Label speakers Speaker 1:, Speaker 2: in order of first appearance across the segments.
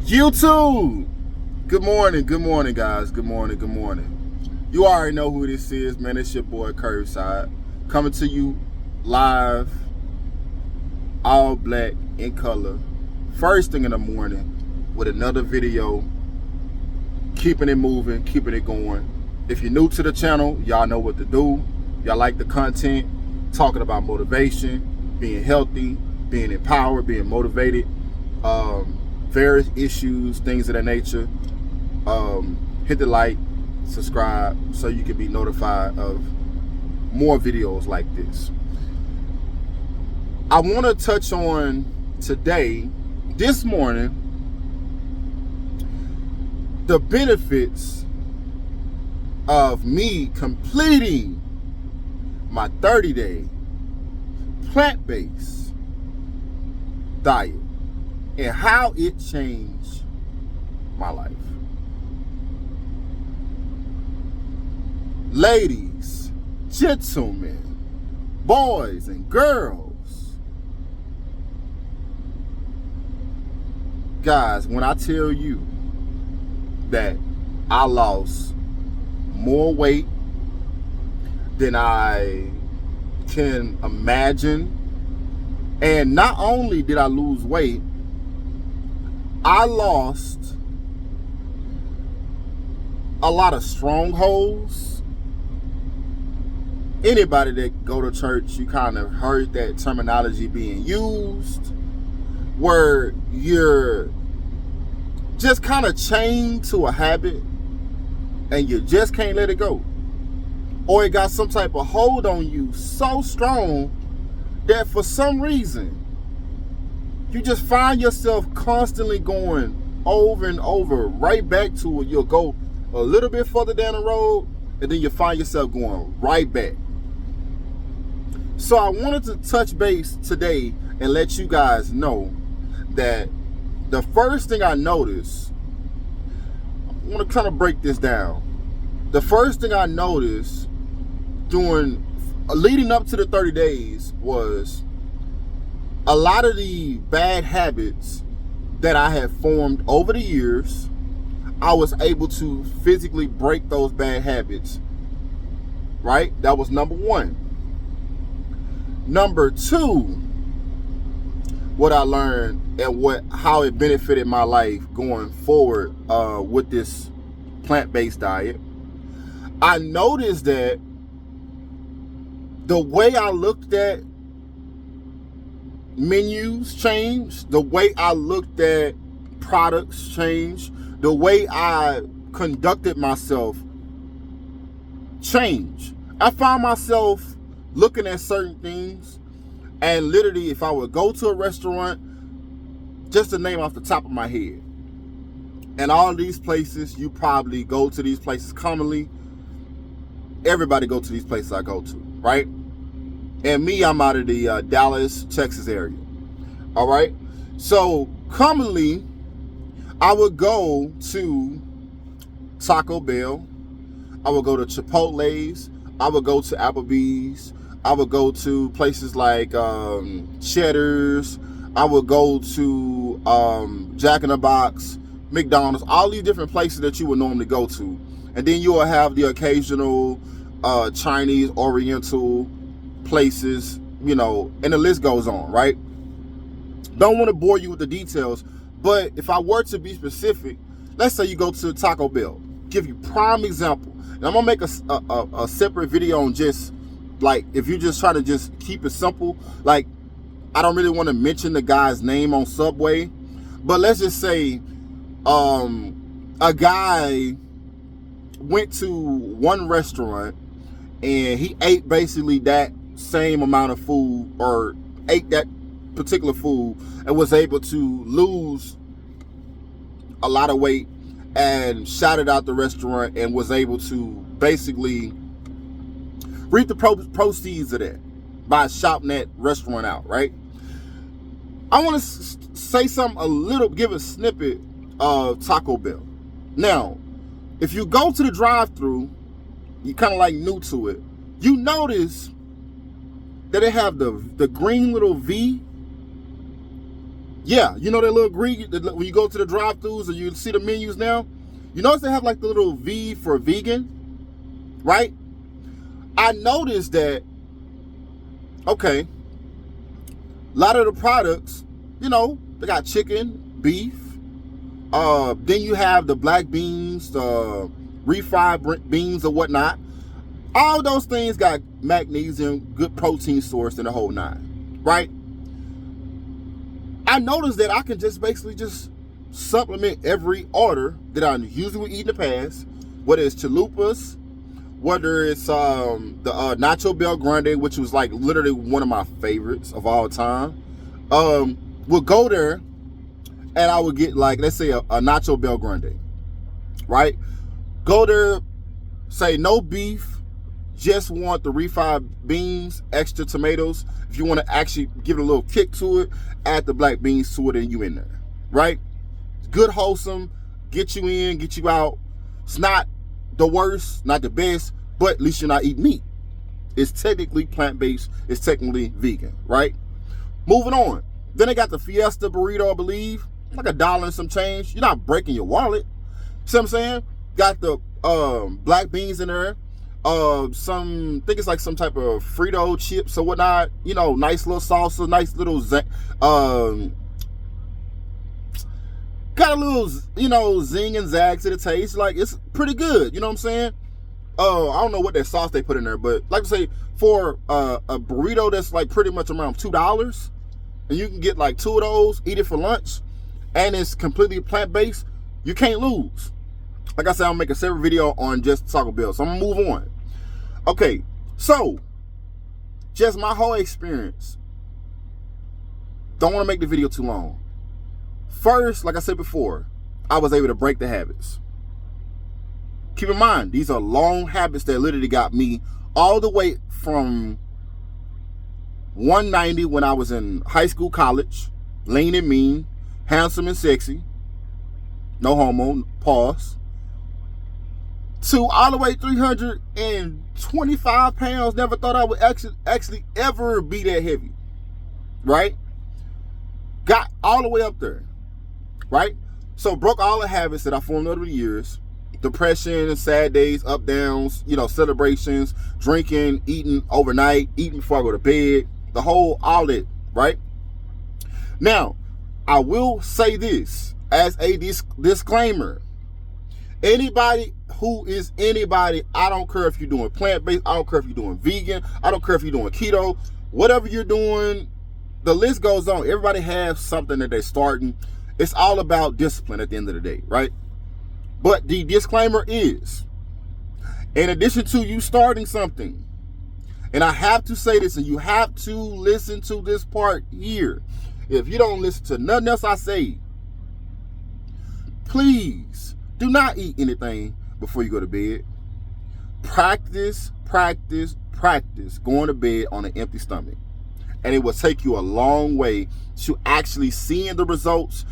Speaker 1: YouTube. Good morning, guys. Good morning. You already know who this is, man. It's your boy Curbside, coming to you live, all black in color, first thing in the morning with another video, keeping it moving, keeping it going. If you're new to the channel, y'all know what to do. Y'all like the content, talking about motivation, being healthy, being empowered, being motivated, various issues, things of that nature. Hit the like, subscribe, so you can be notified of more videos like this. I want to touch on today, this morning, the benefits of me completing my 30-day plant-based diet and how it changed my life. Ladies, gentlemen, boys and girls, guys, when I tell you that I lost more weight than I can imagine, and not only did I lose weight, I lost a lot of strongholds. Anybody that go to church, you kind of heard that terminology being used, where you're just kind of chained to a habit and you just can't let it go. Or it got some type of hold on you so strong that for some reason, you just find yourself constantly going over and over, right back to it. You'll go a little bit further down the road, and then you find yourself going right back. So I wanted to touch base today and let you guys know that the first thing I noticed, I want to kind of break this down. The first thing I noticed leading up to the 30 days was a lot of the bad habits that I had formed over the years. I was able to physically break those bad habits, right? That was number one. Number two, what I learned and how it benefited my life going forward with this plant-based diet, I noticed that the way I looked at menus changed, the way I looked at products changed, the way I conducted myself changed. I found myself looking at certain things, and literally if I would go to a restaurant, just to name off the top of my head, and all these places, you probably go to these places commonly. Everybody go to these places I go to, right? And me, I'm out of the Dallas, Texas area. All right. So commonly, I would go to Taco Bell. I would go to Chipotle's. I would go to Applebee's. I would go to places like Cheddar's. I would go to Jack in the Box, McDonald's, all these different places that you would normally go to. And then you will have the occasional Chinese, Oriental places, you know, and the list goes on, right? Don't want to bore you with the details, but if I were to be specific, let's say you go to Taco Bell. Give you prime example. And I'm gonna make a separate video on just like, if you just try to just keep it simple, like I don't really want to mention the guy's name on Subway, but let's just say a guy went to one restaurant and he ate basically that same amount of food, or ate that particular food, and was able to lose a lot of weight and shouted out the restaurant and was able to basically reap the proceeds of that by shouting that restaurant out, right? I want to say something give a snippet of Taco Bell. Now, if you go to the drive-thru, you kind of like new to it, you notice that they have the green little V Yeah, you know that little green, when you go to the drive-thrus and you see the menus now, you notice they have like the little V for vegan, right? I noticed that, okay, a lot of the products, you know, they got chicken, beef, then you have the black beans, the refried beans or whatnot. All those things got magnesium, good protein source, and the whole nine, right? I noticed that I can just basically just supplement every order that I usually would eat in the past, whether it's chalupas, whether it's the Nacho Bel Grande, which was like literally one of my favorites of all time. We'll go there and I would get like, let's say a Nacho Bel Grande, right? Go there, say no beef, just want the refried beans, extra tomatoes. If you want to actually give it a little kick to it, add the black beans to it and you in there, right? Good, wholesome, get you in, get you out. It's not the worst, not the best, but at least you're not eating meat. It's technically plant-based, it's technically vegan, right? Moving on. Then they got the Fiesta burrito, I believe, like $1 and some change. You're not breaking your wallet. See what I'm saying? Got the black beans in there. I think it's like some type of Frito chips or whatnot. You know, nice little salsa, nice little got a little, you know, zing and zag to the taste. Like, it's pretty good. You know what I'm saying? I don't know what that sauce they put in there, but like I say, for a burrito that's like pretty much around $2, and you can get like 2 of those, eat it for lunch, and it's completely plant-based, you can't lose. Like I said, I'll make a separate video on just Taco Bell, so I'm gonna move on. Okay, so just my whole experience. Don't want to make the video too long. First, like I said before, I was able to break the habits. Keep in mind, these are long habits that literally got me all the way from 190 when I was in high school, college, lean and mean, handsome and sexy, no homo, pause, to all the way 325 pounds. Never thought I would actually ever be that heavy, right? Got all the way up there, right? So broke all the habits that I formed over the years. Depression, sad days, up, downs, you know, celebrations, drinking, eating overnight, eating before I go to bed, the whole, all that, right? Now, I will say this as a disclaimer. Anybody who is anybody, I don't care if you're doing plant-based, I don't care if you're doing vegan, I don't care if you're doing keto, whatever you're doing, the list goes on. Everybody has something that they're starting. It's all about discipline at the end of the day, right? But the disclaimer is, in addition to you starting something, and I have to say this, and you have to listen to this part here. If you don't listen to nothing else I say, please do not eat anything before you go to bed. Practice going to bed on an empty stomach. And it will take you a long way to actually seeing the results,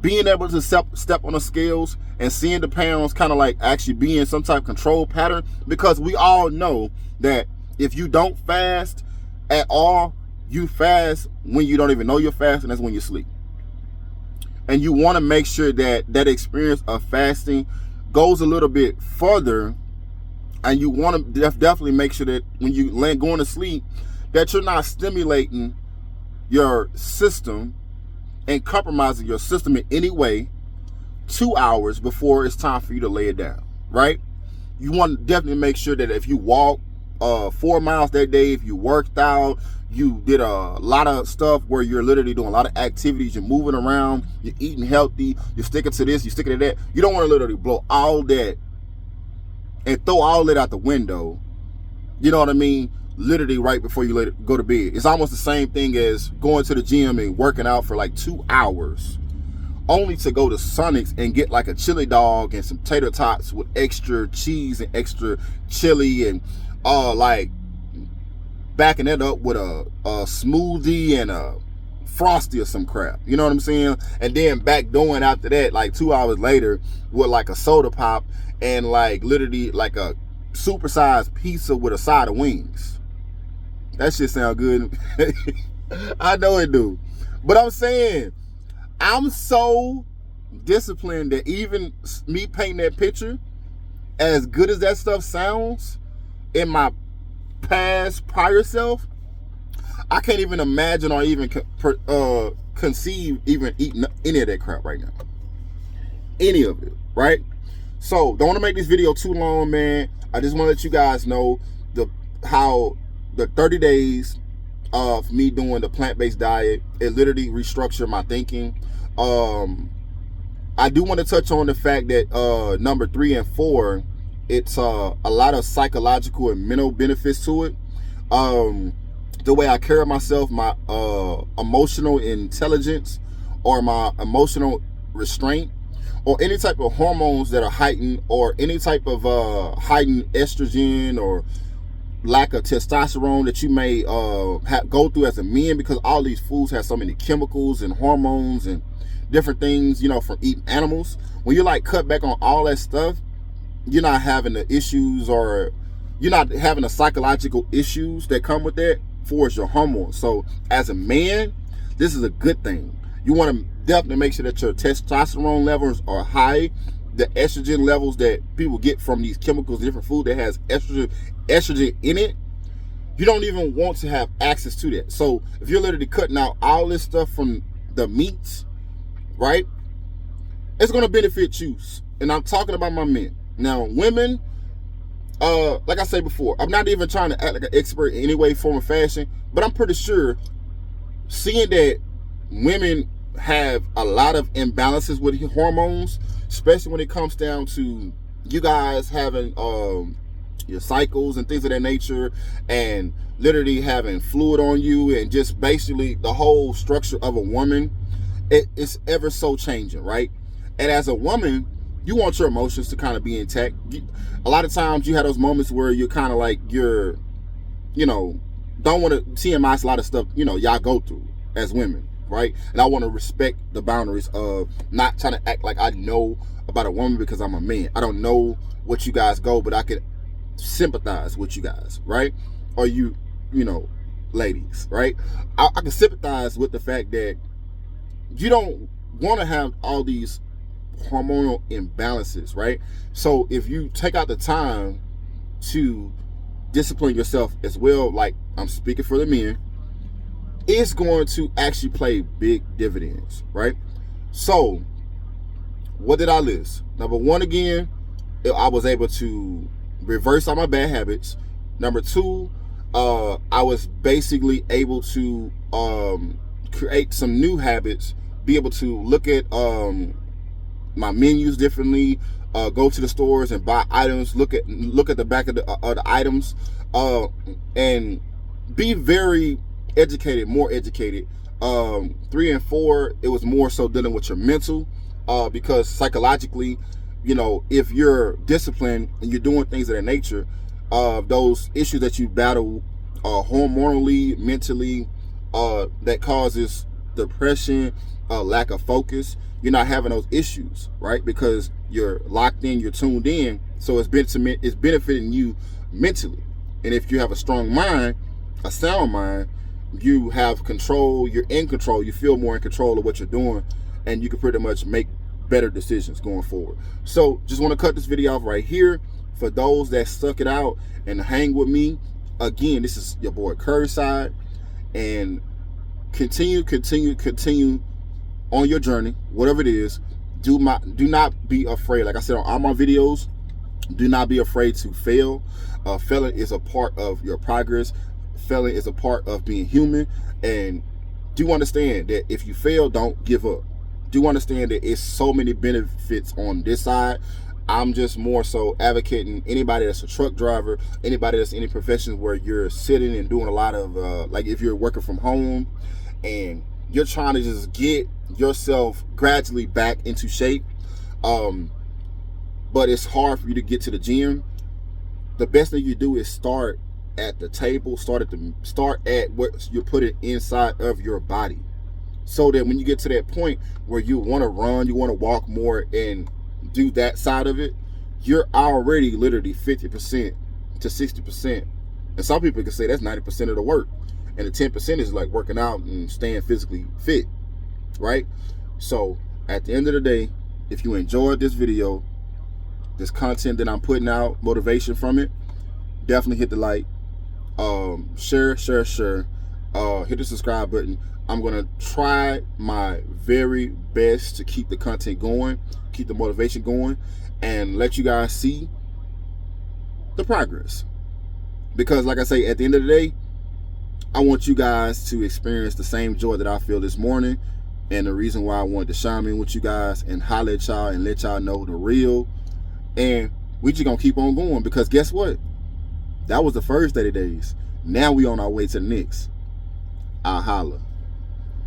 Speaker 1: being able to step on the scales and seeing the pounds kind of like actually be in some type of control pattern. Because we all know that if you don't fast at all, you fast when you don't even know you're fasting. That's when you sleep. And you want to make sure that that experience of fasting goes a little bit further, and you want to definitely make sure that when you going to sleep, that you're not stimulating your system and compromising your system in any way 2 hours before it's time for you to lay it down, right? You want to definitely make sure that if you walk 4 miles that day, if you worked out, you did a lot of stuff where you're literally doing a lot of activities, you're moving around, you're eating healthy, you're sticking to this, you're sticking to that. You don't want to literally blow all that and throw all that out the window, you know what I mean, literally right before you go to bed. It's almost the same thing as going to the gym and working out for like 2 hours only to go to Sonic's and get like a chili dog and some tater tots with extra cheese and extra chili and like backing it up with a smoothie and a Frosty or some crap, you know what I'm saying? And then back doing after that, like 2 hours later, with like a soda pop and like literally like a supersized pizza with a side of wings. That shit sound good. I know it do. But I'm saying, I'm so disciplined that even me painting that picture, as good as that stuff sounds, in my past prior self, I can't even imagine or even conceive even eating any of that crap right now. Any of it, right? So don't want to make this video too long, man. I just want to let you guys know how the 30 days of me doing the plant-based diet, it literally restructured my thinking. I do want to touch on the fact that number 3 and 4, it's a lot of psychological and mental benefits to it. The way I carry myself, my emotional intelligence, or my emotional restraint, or any type of hormones that are heightened, or any type of heightened estrogen or lack of testosterone that you may go through as a man, because all these foods have so many chemicals and hormones and different things, you know, from eating animals. When you like cut back on all that stuff, you're not having the issues, or you're not having the psychological issues that come with that for your hormones. So as a man, this is a good thing. You want to definitely make sure that your testosterone levels are high. The estrogen levels that people get from these chemicals, different food that has estrogen in it, you don't even want to have access to that. So if you're literally cutting out all this stuff from the meats, right, it's going to benefit you. And I'm talking about my men. Now, women, like I said before, I'm not even trying to act like an expert in any way, form, or fashion, but I'm pretty sure, seeing that women have a lot of imbalances with hormones, especially when it comes down to you guys having your cycles and things of that nature, and literally having fluid on you, and just basically the whole structure of a woman, it's ever so changing, right? And as a woman, you want your emotions to kind of be intact. A lot of times you have those moments where you're kind of like, you're, you know, don't want to TMI a lot of stuff, you know, y'all go through as women, right? And I want to respect the boundaries of not trying to act like I know about a woman because I'm a man. I don't know what you guys go, but I can sympathize with you guys, right? Or you know, ladies, right? I can sympathize with the fact that you don't want to have all these hormonal imbalances, right? So if you take out the time to discipline yourself as well, like I'm speaking for the men, it's going to actually play big dividends, right? So what did I list? Number 1, again, I was able to reverse all my bad habits. Number 2, I was basically able to create some new habits, be able to look at my menus differently, go to the stores and buy items, look at the back of the items, and be very educated, more educated. 3 and 4, it was more so dealing with your mental, because psychologically, you know, if you're disciplined and you're doing things of that nature, those issues that you battle hormonally, mentally, that causes depression, lack of focus, you're not having those issues, right? Because you're locked in, you're tuned in, so it's benefiting you mentally. And if you have a strong mind, a sound mind, you have control, you're in control, you feel more in control of what you're doing, and you can pretty much make better decisions going forward. So just want to cut this video off right here. For those that stuck it out and hang with me, again, this is your boy Curbside, and continue on your journey, whatever it is. Do not be afraid. Like I said on all my videos, do not be afraid to fail. Failing is a part of your progress. Failing is a part of being human. And do understand that if you fail, don't give up. Do understand that it's so many benefits on this side. I'm just more so advocating anybody that's a truck driver, anybody that's in any profession where you're sitting and doing a lot of like if you're working from home and you're trying to just get yourself gradually back into shape, but it's hard for you to get to the gym. The best thing you do is start at the table, start at what you're putting inside of your body, so that when you get to that point where you want to run, you want to walk more and do that side of it, you're already literally 50% to 60%. And some people can say that's 90% of the work, and the 10% is like working out and staying physically fit, right? So at the end of the day, if you enjoyed this video, this content that I'm putting out, motivation from it, definitely hit the like, share, hit the subscribe button. I'm gonna try my very best to keep the content going, keep the motivation going, and let you guys see the progress. Because like I say, at the end of the day, I want you guys to experience the same joy that I feel this morning. And the reason why I wanted to chime in with you guys and holler at y'all and let y'all know the real. And we just gonna keep on going, because guess what? That was the first 30 days. Now we on our way to the next. I'll holler.